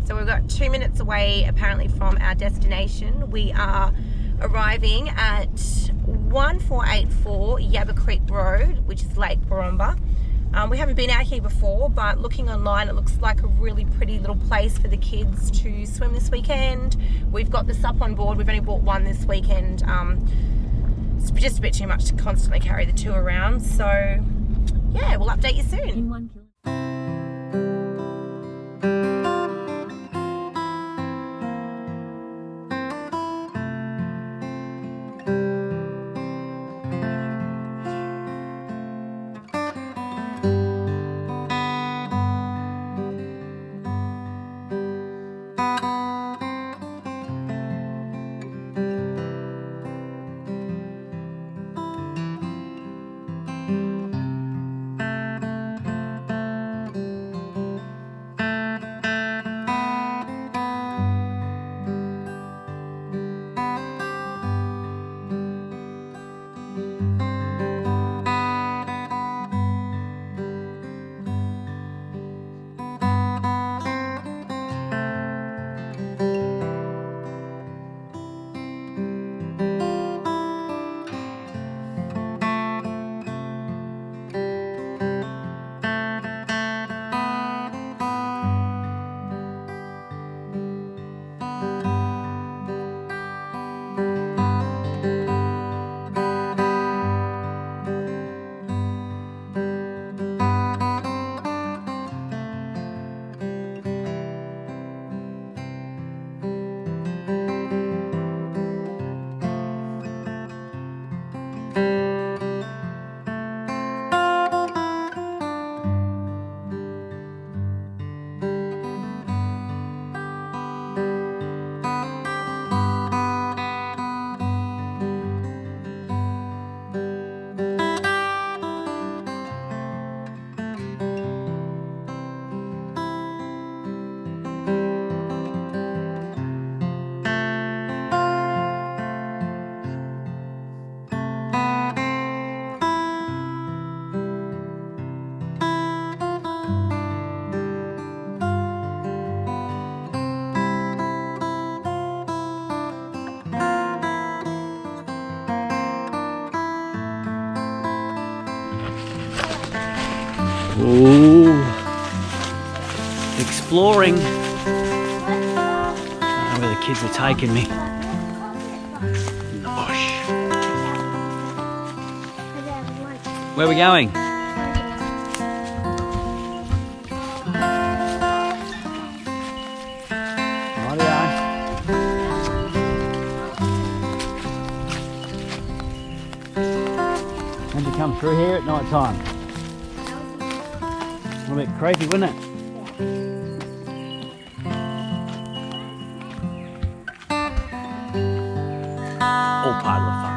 So we've got 2 minutes away apparently from our destination. We are arriving at 1484 Yabba Creek Road, which is Lake Borumba. We haven't been out here before, but looking online it looks like a really pretty little place for the kids to swim this weekend. We've got the SUP on board. We've only bought one this weekend. It's just a bit too much to constantly carry the two around, so yeah, we'll update you soon. Ooh, exploring. I don't know where the kids are taking me. In the bush. Where are we going? Rightio. How'd you come through here at night time? A bit creepy, wouldn't it? All part of the fun.